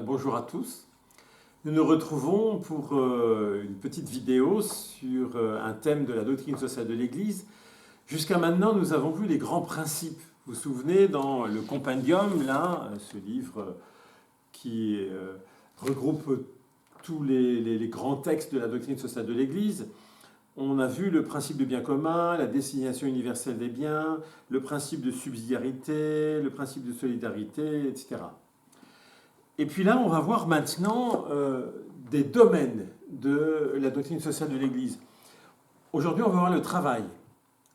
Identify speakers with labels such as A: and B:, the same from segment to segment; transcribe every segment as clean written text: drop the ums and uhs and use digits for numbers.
A: bonjour à tous. Nous nous retrouvons pour une petite vidéo sur un thème de la doctrine sociale de l'Église. Jusqu'à maintenant, nous avons vu les grands principes. Vous vous souvenez, dans le Compendium, là, ce livre qui regroupe tous les grands textes de la doctrine sociale de l'Église, on a vu le principe de bien commun, la désignation universelle des biens, le principe de subsidiarité, le principe de solidarité, etc. Et puis là, on va voir maintenant des domaines de la doctrine sociale de l'Église. Aujourd'hui, on va voir le travail.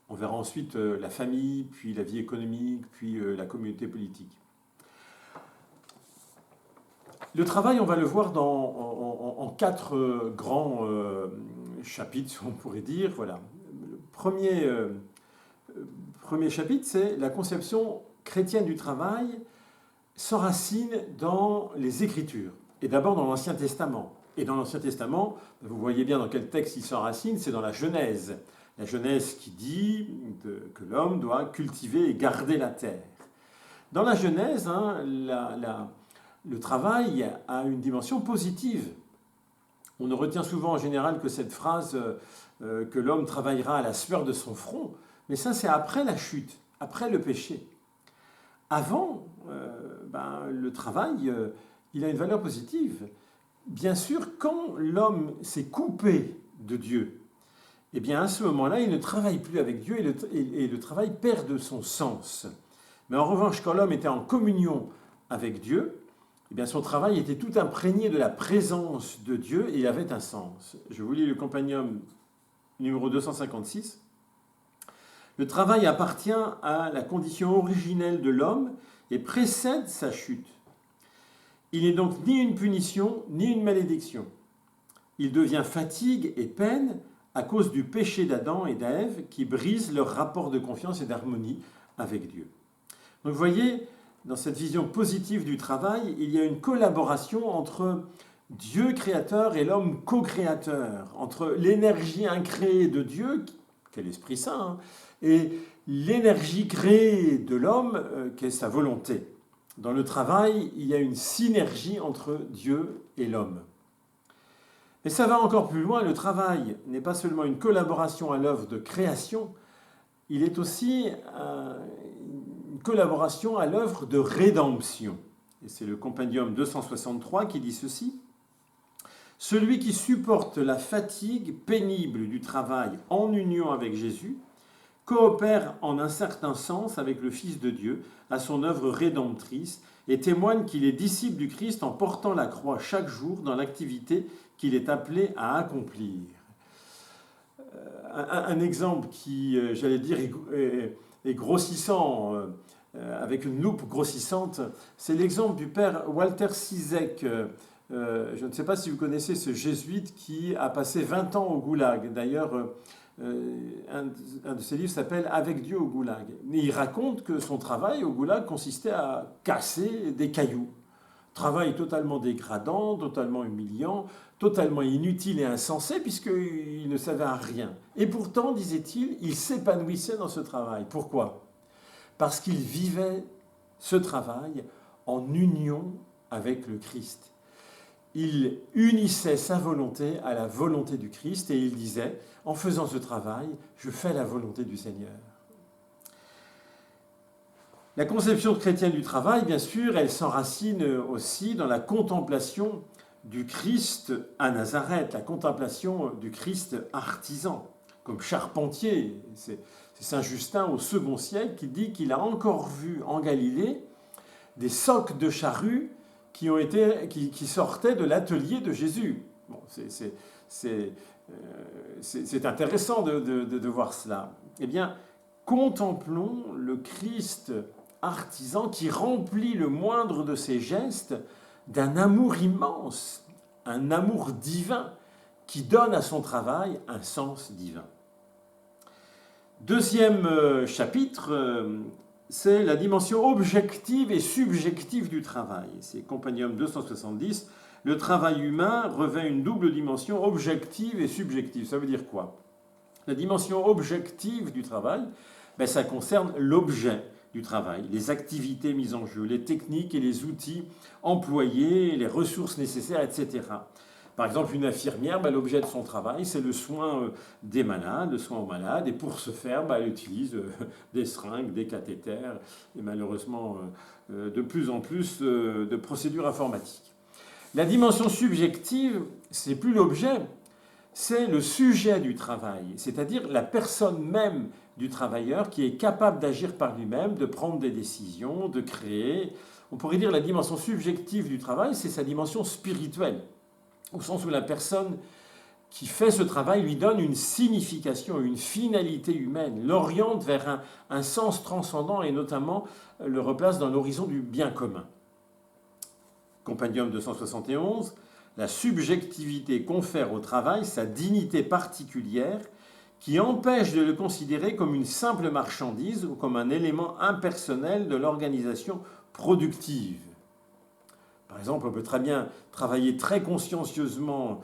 A: On verra ensuite la famille, puis la vie économique, puis la communauté politique. Le travail, on va le voir en quatre grands chapitres, on pourrait dire. Voilà. Le premier chapitre, c'est la conception chrétienne du travail s'enracine dans les Écritures, et d'abord dans l'Ancien Testament. Et dans l'Ancien Testament, vous voyez bien dans quel texte il s'enracine, c'est dans la Genèse. La Genèse qui dit que l'homme doit cultiver et garder la terre. Dans la Genèse, le travail a une dimension positive. On ne retient souvent en général que cette phrase que l'homme travaillera à la sueur de son front, mais ça c'est après la chute, après le péché. Avant, le travail, il a une valeur positive. Bien sûr, quand l'homme s'est coupé de Dieu, eh bien à ce moment-là, il ne travaille plus avec Dieu et le travail perd de son sens. Mais en revanche, quand l'homme était en communion avec Dieu, eh bien son travail était tout imprégné de la présence de Dieu et il avait un sens. Je vous lis le Compendium numéro 256. Le travail appartient à la condition originelle de l'homme et précède sa chute. Il n'est donc ni une punition, ni une malédiction. Il devient fatigue et peine à cause du péché d'Adam et d'Ève qui brise leur rapport de confiance et d'harmonie avec Dieu. Donc vous voyez, dans cette vision positive du travail, il y a une collaboration entre Dieu créateur et l'homme co-créateur, entre l'énergie incréée de Dieu, qui est l'Esprit Saint, et l'énergie créée de l'homme, qui est sa volonté. Dans le travail, il y a une synergie entre Dieu et l'homme. Mais ça va encore plus loin, le travail n'est pas seulement une collaboration à l'œuvre de création, il est aussi une collaboration à l'œuvre de rédemption. Et c'est le Compendium 263 qui dit ceci. Celui qui supporte la fatigue pénible du travail en union avec Jésus coopère en un certain sens avec le Fils de Dieu à son œuvre rédemptrice et témoigne qu'il est disciple du Christ en portant la croix chaque jour dans l'activité qu'il est appelé à accomplir. Un exemple qui, j'allais dire, est grossissant, avec une loupe grossissante, c'est l'exemple du père Walter Cizek. Je ne sais pas si vous connaissez ce jésuite qui a passé 20 ans au goulag. D'ailleurs, un de ses livres s'appelle « Avec Dieu au goulag ». Il raconte que son travail au goulag consistait à casser des cailloux. Travail totalement dégradant, totalement humiliant, totalement inutile et insensé puisqu'il ne savait rien. Et pourtant, disait-il, il s'épanouissait dans ce travail. Pourquoi ? Parce qu'il vivait ce travail en union avec le Christ. Il unissait sa volonté à la volonté du Christ et il disait, en faisant ce travail, je fais la volonté du Seigneur. La conception chrétienne du travail, bien sûr, elle s'enracine aussi dans la contemplation du Christ à Nazareth, la contemplation du Christ artisan, comme charpentier. C'est Saint Justin au second siècle qui dit qu'il a encore vu en Galilée des socs de charrues qui sortaient de l'atelier de Jésus. Bon, c'est intéressant de voir cela. Eh bien, contemplons le Christ artisan qui remplit le moindre de ses gestes d'un amour immense, un amour divin qui donne à son travail un sens divin. Deuxième chapitre, c'est la dimension objective et subjective du travail. C'est Compendium 270. Le travail humain revêt une double dimension objective et subjective. Ça veut dire quoi ? La dimension objective du travail, ça concerne l'objet, du travail, les activités mises en jeu, les techniques et les outils employés, les ressources nécessaires, etc. Par exemple, une infirmière, l'objet de son travail, c'est le soin des malades, le soin aux malades, et pour ce faire, elle utilise des seringues, des cathéters, et malheureusement de plus en plus de procédures informatiques. La dimension subjective, c'est plus l'objet, c'est le sujet du travail, c'est-à-dire la personne même du travailleur qui est capable d'agir par lui-même, de prendre des décisions, de créer. On pourrait dire la dimension subjective du travail, c'est sa dimension spirituelle, au sens où la personne qui fait ce travail lui donne une signification, une finalité humaine, l'oriente vers un sens transcendant et notamment le replace dans l'horizon du bien commun. Compendium 271, la subjectivité confère au travail sa dignité particulière qui empêche de le considérer comme une simple marchandise ou comme un élément impersonnel de l'organisation productive. Par exemple, on peut très bien travailler très consciencieusement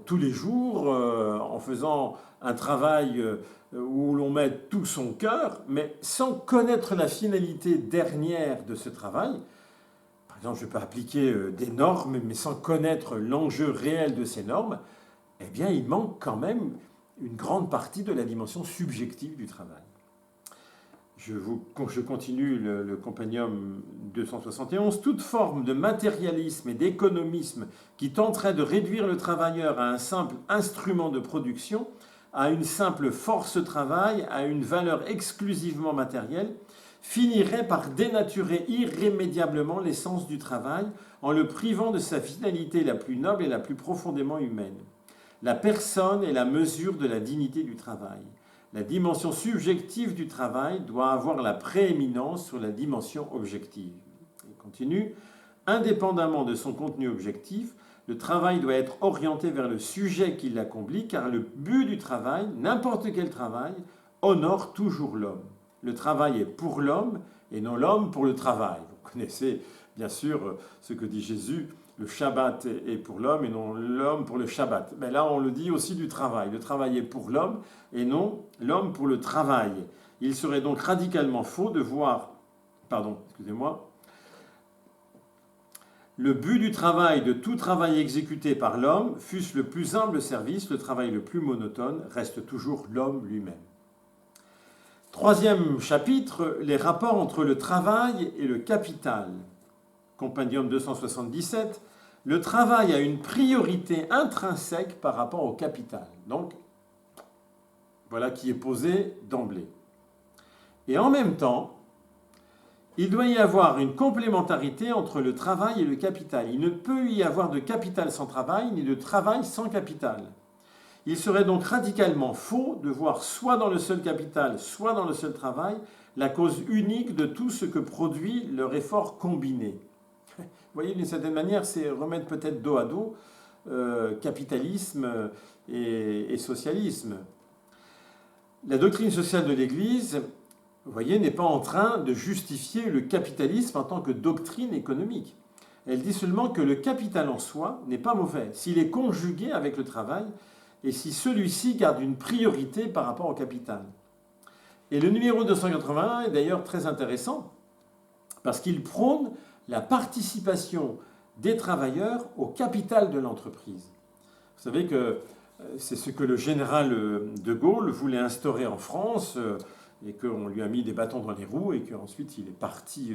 A: tous les jours en faisant un travail où l'on met tout son cœur, mais sans connaître la finalité dernière de ce travail. Par exemple, je peux appliquer des normes, mais sans connaître l'enjeu réel de ces normes, eh bien, il manque quand même une grande partie de la dimension subjective du travail. Je continue le Compendium 271. Toute forme de matérialisme et d'économisme qui tenterait de réduire le travailleur à un simple instrument de production, à une simple force travail, à une valeur exclusivement matérielle, finirait par dénaturer irrémédiablement l'essence du travail en le privant de sa finalité la plus noble et la plus profondément humaine. La personne est la mesure de la dignité du travail. La dimension subjective du travail doit avoir la prééminence sur la dimension objective. Il continue. Indépendamment de son contenu objectif, le travail doit être orienté vers le sujet qui l'accomplit, car le but du travail, n'importe quel travail, honore toujours l'homme. Le travail est pour l'homme et non l'homme pour le travail. Vous connaissez bien sûr ce que dit Jésus, le Shabbat est pour l'homme et non l'homme pour le Shabbat. Mais là, on le dit aussi du travail. Le travail est pour l'homme et non l'homme pour le travail. Il serait donc radicalement faux de voir, le but du travail, de tout travail exécuté par l'homme, fût-ce le plus humble service, le travail le plus monotone, reste toujours l'homme lui-même. Troisième chapitre, les rapports entre le travail et le capital. Compendium 277, le travail a une priorité intrinsèque par rapport au capital. Donc, voilà qui est posé d'emblée. Et en même temps, il doit y avoir une complémentarité entre le travail et le capital. Il ne peut y avoir de capital sans travail, ni de travail sans capital. Il serait donc radicalement faux de voir soit dans le seul capital, soit dans le seul travail, la cause unique de tout ce que produit leur effort combiné. Vous voyez, d'une certaine manière, c'est remettre peut-être dos à dos capitalisme et socialisme. La doctrine sociale de l'Église, vous voyez, n'est pas en train de justifier le capitalisme en tant que doctrine économique. Elle dit seulement que le capital en soi n'est pas mauvais, s'il est conjugué avec le travail et si celui-ci garde une priorité par rapport au capital. Et le numéro 281 est d'ailleurs très intéressant parce qu'il prône la participation des travailleurs au capital de l'entreprise. Vous savez que c'est ce que le général de Gaulle voulait instaurer en France et qu'on lui a mis des bâtons dans les roues et qu'ensuite il est parti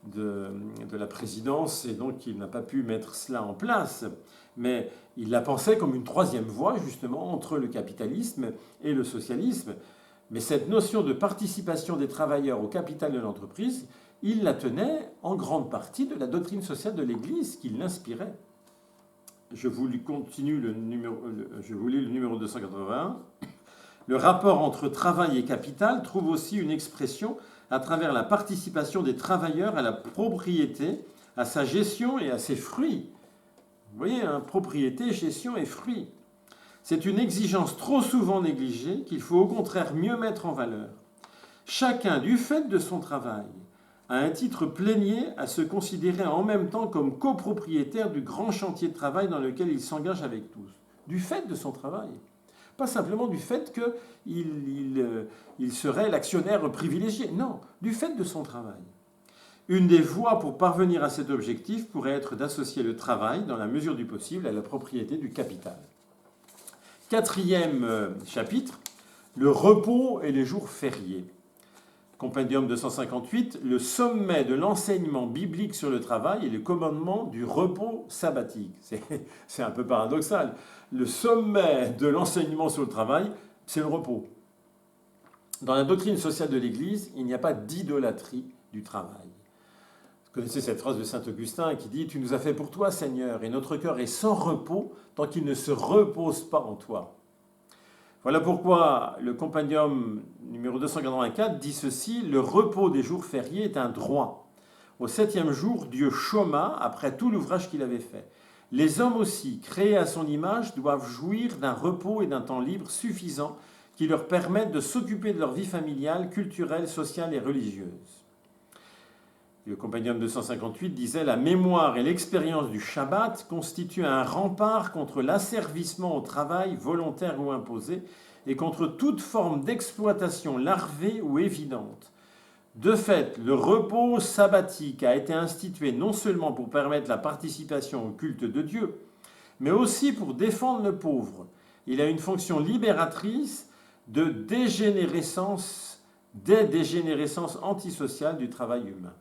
A: de la présidence et donc il n'a pas pu mettre cela en place. Mais il la pensait comme une troisième voie justement entre le capitalisme et le socialisme. Mais cette notion de participation des travailleurs au capital de l'entreprise, il la tenait en grande partie de la doctrine sociale de l'Église qui l'inspirait. Je vous lis le numéro 281. Le rapport entre travail et capital trouve aussi une expression à travers la participation des travailleurs à la propriété, à sa gestion et à ses fruits. Vous voyez, propriété, gestion et fruits. C'est une exigence trop souvent négligée qu'il faut au contraire mieux mettre en valeur. Chacun, du fait de son travail, a un titre plénier à se considérer en même temps comme copropriétaire du grand chantier de travail dans lequel il s'engage avec tous. Du fait de son travail. Pas simplement du fait qu'il serait l'actionnaire privilégié, non, du fait de son travail. Une des voies pour parvenir à cet objectif pourrait être d'associer le travail, dans la mesure du possible, à la propriété du capital. Quatrième chapitre, le repos et les jours fériés. Compendium 258, le sommet de l'enseignement biblique sur le travail et le commandement du repos sabbatique. C'est un peu paradoxal. Le sommet de l'enseignement sur le travail, c'est le repos. Dans la doctrine sociale de l'Église, il n'y a pas d'idolâtrie du travail. Vous connaissez cette phrase de saint Augustin qui dit « Tu nous as fait pour toi, Seigneur, et notre cœur est sans repos tant qu'il ne se repose pas en toi. » Voilà pourquoi le compendium numéro 284 dit ceci, « Le repos des jours fériés est un droit. Au 7e jour, Dieu chôma après tout l'ouvrage qu'il avait fait. Les hommes aussi, créés à son image, doivent jouir d'un repos et d'un temps libre suffisant qui leur permettent de s'occuper de leur vie familiale, culturelle, sociale et religieuse. » Le compendium 258 disait « La mémoire et l'expérience du Shabbat constituent un rempart contre l'asservissement au travail volontaire ou imposé et contre toute forme d'exploitation larvée ou évidente. De fait, le repos sabbatique a été institué non seulement pour permettre la participation au culte de Dieu, mais aussi pour défendre le pauvre. Il a une fonction libératrice des dégénérescences antisociales du travail humain. »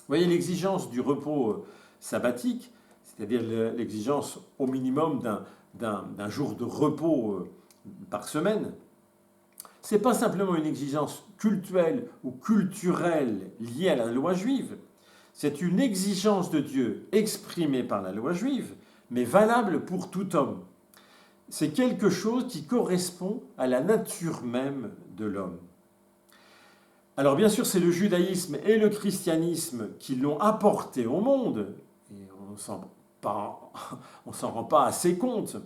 A: Vous voyez l'exigence du repos sabbatique, c'est-à-dire l'exigence au minimum d'un jour de repos par semaine. Ce n'est pas simplement une exigence cultuelle ou culturelle liée à la loi juive, c'est une exigence de Dieu exprimée par la loi juive, mais valable pour tout homme. C'est quelque chose qui correspond à la nature même de l'homme. Alors bien sûr, c'est le judaïsme et le christianisme qui l'ont apporté au monde, et on ne s'en rend pas assez compte,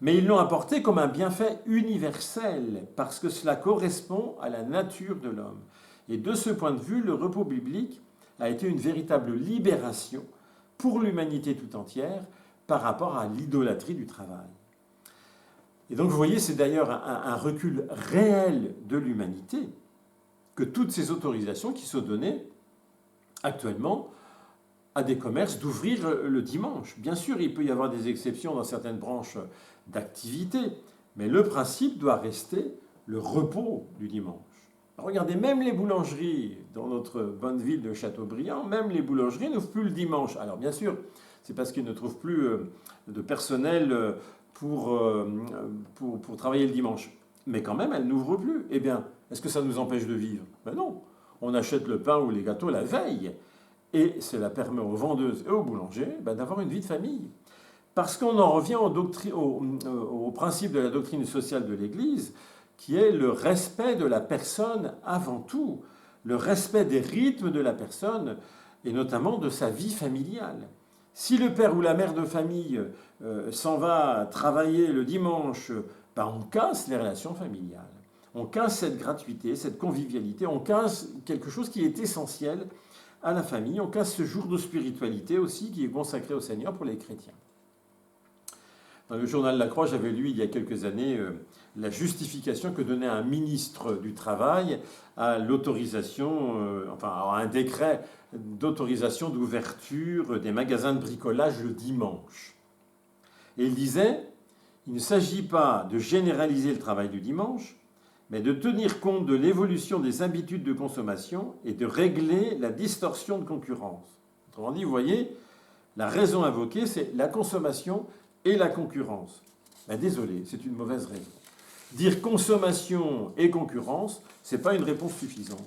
A: mais ils l'ont apporté comme un bienfait universel, parce que cela correspond à la nature de l'homme. Et de ce point de vue, le repos biblique a été une véritable libération pour l'humanité tout entière par rapport à l'idolâtrie du travail. Et donc vous voyez, c'est d'ailleurs un recul réel de l'humanité, que toutes ces autorisations qui sont données actuellement à des commerces d'ouvrir le dimanche. Bien sûr, il peut y avoir des exceptions dans certaines branches d'activité, mais le principe doit rester le repos du dimanche. Alors regardez, même les boulangeries dans notre bonne ville de Châteaubriand, même les boulangeries n'ouvrent plus le dimanche. Alors bien sûr, c'est parce qu'ils ne trouvent plus de personnel pour travailler le dimanche. Mais quand même, elles n'ouvrent plus. Eh bien, est-ce que ça nous empêche de vivre? Ben non. On achète le pain ou les gâteaux la veille. Et cela permet aux vendeuses et aux boulangers d'avoir une vie de famille. Parce qu'on en revient au principe de la doctrine sociale de l'Église, qui est le respect de la personne avant tout, le respect des rythmes de la personne, et notamment de sa vie familiale. Si le père ou la mère de famille s'en va travailler le dimanche, on casse les relations familiales. On casse cette gratuité, cette convivialité, on casse quelque chose qui est essentiel à la famille, on casse ce jour de spiritualité aussi qui est consacré au Seigneur pour les chrétiens. Dans le journal La Croix, j'avais lu il y a quelques années la justification que donnait un ministre du Travail à l'autorisation, à un décret d'autorisation d'ouverture des magasins de bricolage le dimanche. Et il disait, il ne s'agit pas de généraliser le travail du dimanche, mais de tenir compte de l'évolution des habitudes de consommation et de régler la distorsion de concurrence. Autrement dit, vous voyez, la raison invoquée, c'est la consommation et la concurrence. Désolé, c'est une mauvaise raison. Dire consommation et concurrence, ce n'est pas une réponse suffisante.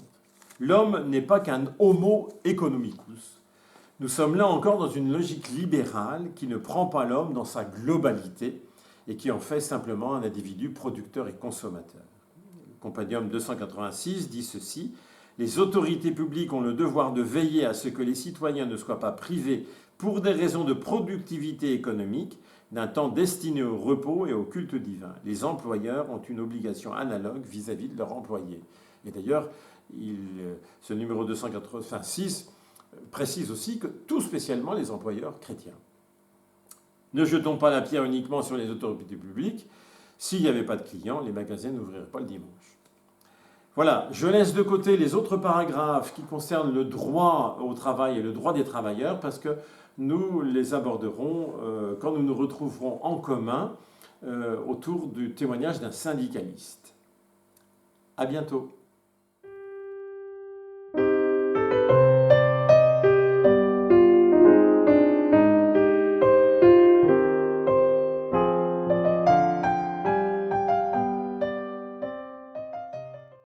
A: L'homme n'est pas qu'un homo economicus. Nous sommes là encore dans une logique libérale qui ne prend pas l'homme dans sa globalité et qui en fait simplement un individu producteur et consommateur. Le compendium 286 dit ceci, « Les autorités publiques ont le devoir de veiller à ce que les citoyens ne soient pas privés pour des raisons de productivité économique d'un temps destiné au repos et au culte divin. Les employeurs ont une obligation analogue vis-à-vis de leurs employés. » Et d'ailleurs, ce numéro 286 précise aussi que tout spécialement les employeurs chrétiens. Ne jetons pas la pierre uniquement sur les autorités publiques. S'il n'y avait pas de clients, les magasins n'ouvriraient pas le dimanche. Voilà, je laisse de côté les autres paragraphes qui concernent le droit au travail et le droit des travailleurs parce que nous les aborderons quand nous nous retrouverons en commun autour du témoignage d'un syndicaliste. À bientôt.